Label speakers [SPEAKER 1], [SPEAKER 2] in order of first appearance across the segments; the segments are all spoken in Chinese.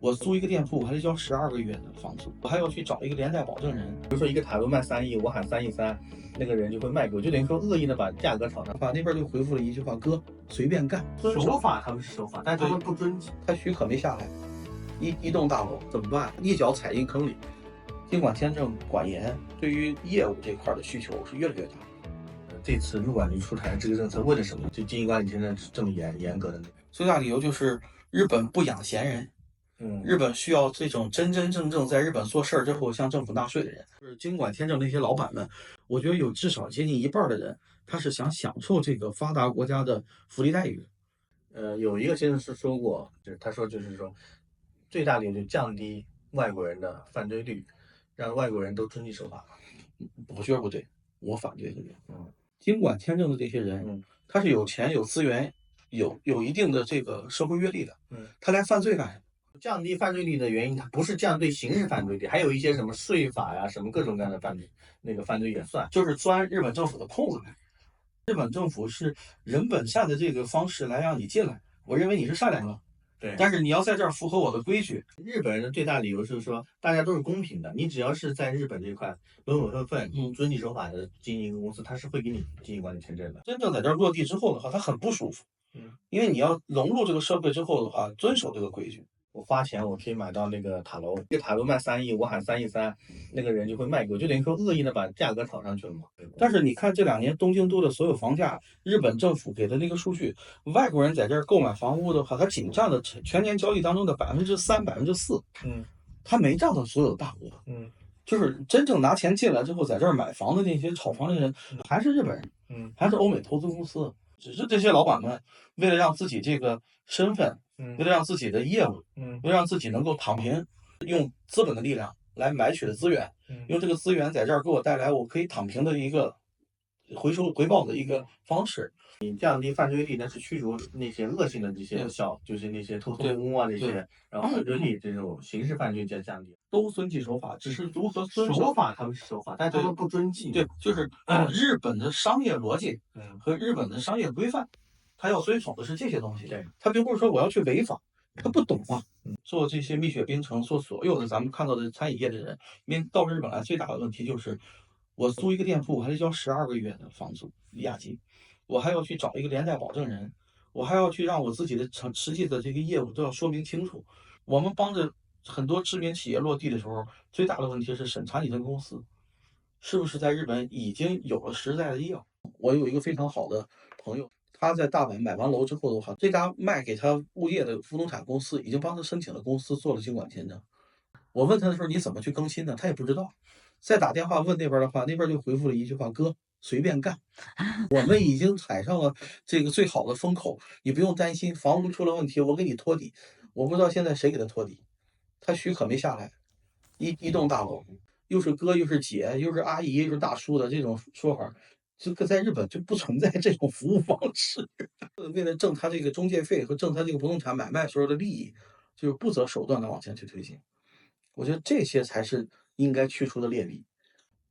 [SPEAKER 1] 我租一个店铺，我还得交12个月的房租，我还要去找一个连带保证人。
[SPEAKER 2] 比如说一个塔楼卖3亿，我喊3.3亿，那个人就会卖给我，就等于说恶意的把价格炒上。
[SPEAKER 1] 那边就回复了一句话：哥，随便干。
[SPEAKER 2] 守法他们是守法，但是他们不遵纪。
[SPEAKER 1] 他许可没下来，一栋大楼怎么办？一脚踩进坑里。尽管签证管严，对于业务这块的需求是越来越大。
[SPEAKER 2] 这次入管局出台这个政策为了什么？就经营管理签证是这么严格的？
[SPEAKER 1] 最大理由就是日本不养闲人。日本需要这种真真正正在日本做事儿之后向政府纳税的人。就是经管签证那些老板们，我觉得有至少接近一半的人，他是想享受这个发达国家的福利待遇。
[SPEAKER 2] 有一个先生是说过，他说最大的就降低外国人的犯罪率，让外国人都遵纪守法。
[SPEAKER 1] 我觉得不对，我反对这个。经管签证的这些人，他是有钱有资源，有一定的这个社会阅历的，他来犯罪干什么？
[SPEAKER 2] 降低犯罪率的原因，它不是降低刑事犯罪率，还有一些什么税法呀，什么各种各样的犯罪也算，
[SPEAKER 1] 就是钻日本政府的空子。日本政府是人本善的这个方式来让你进来，我认为你是善良的，
[SPEAKER 2] 对，
[SPEAKER 1] 但是你要在这儿符合我的规矩。
[SPEAKER 2] 日本人的最大理由是说，大家都是公平的，你只要是在日本这块稳稳分分、遵纪守法的经营一个公司，他是会给你经营管理签证的。
[SPEAKER 1] 真正在这儿落地之后的话，他很不舒服，因为你要融入这个社会之后的话，遵守这个规矩。
[SPEAKER 2] 我花钱我可以买到那个塔楼，一个塔楼卖3亿，我喊3.3亿，那个人就会卖给我，就等于说恶意的把价格炒上去了嘛。
[SPEAKER 1] 但是你看这2年东京都的所有房价，日本政府给的那个数据，外国人在这儿购买房屋的话，它仅占了全年交易当中的3%、4%，它没占到所有的大国，就是真正拿钱进来之后，在这儿买房的那些炒房的人，还是日本人，还是欧美投资公司，只是这些老板们为了让自己这个身份，为了让自己的业务，为了让自己能够躺平，用资本的力量来买取的资源，用这个资源在这儿给我带来我可以躺平的一个回报的一个方式。
[SPEAKER 2] 你降低犯罪率，那是驱逐那些恶性的这些就是那些偷工啊那些，然后犯罪率这种刑事犯罪在降低。
[SPEAKER 1] 都遵纪守法，只是如何遵
[SPEAKER 2] 守法他们是守法，但是他们不遵纪。
[SPEAKER 1] 对，就是日本的商业逻辑和日本的商业规范，他要遵守的是这些东西。
[SPEAKER 2] 对，
[SPEAKER 1] 他并不是说我要去违法，他不懂啊。做这些蜜雪冰城，做所有的咱们看到的餐饮业的人，到日本来最大的问题就是，我租一个店铺，我还得交12个月的房租押金，我还要去找一个连带保证人，我还要去让我自己的实际的这个业务都要说明清楚。我们帮着很多知名企业落地的时候，最大的问题是审查你这个公司是不是在日本已经有了实在的业务。我有一个非常好的朋友，他在大阪买完楼之后的话，这家卖给他物业的房产公司已经帮他申请了公司，做了经管签证。我问他的时候，你怎么去更新呢？他也不知道。再打电话问那边的话，那边就回复了一句话：哥，随便干。我们已经踩上了这个最好的风口，你不用担心，房屋出了问题，我给你托底。我不知道现在谁给他托底，他许可没下来，一栋大楼，又是哥又是姐又是阿姨又是大叔的这种说法，这个在日本就不存在这种服务方式。为了挣他这个中介费和挣他这个不动产买卖时候的利益，就是不择手段的往前去推进。我觉得这些才是应该去除的劣币。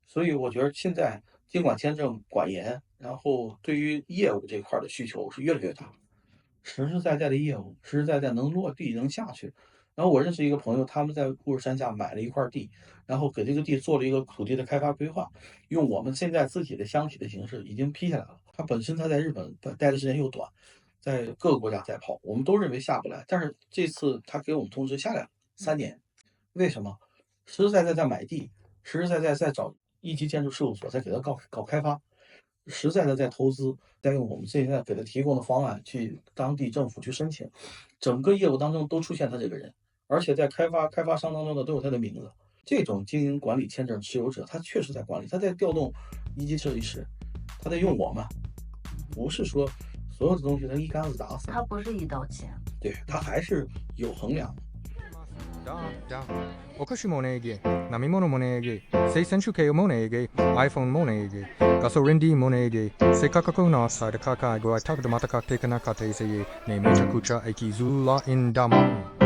[SPEAKER 1] 所以我觉得现在尽管签证管严，然后对于业务这块的需求是越来越大，实实在在的业务，实实在在能落地能下去。然后我认识一个朋友，他们在富士山下买了一块地，然后给这个地做了一个土地的开发规划，用我们现在自己的箱体的形式已经批下来了。他本身他在日本待的时间又短，在各个国家在跑，我们都认为下不来，但是这次他给我们通知下来了3年。为什么？实实在在在买地，实实在在在找一级建筑事务所在给他搞开发，实在的在投资，在用我们现在给他提供的方案去当地政府去申请，整个业务当中都出现他这个人，而且在开发商当中的都有他的名字。这种经营管理签证持有者，他确实在管理，他在调动一级设计师，他在用我们，不是说所有的东西他一竿子打死，
[SPEAKER 3] 他不是一刀切，
[SPEAKER 1] 对，他还是有衡量的。
[SPEAKER 4] お菓子も値上げ、飲み物も値上げ、生鮮食品も値上げ、iPhone も値上げ、ガソリンも値上げ、せっかくの朝で高い具合、食べてまた買っていかなかったせい、ねめちゃくちゃエキズラインだもん。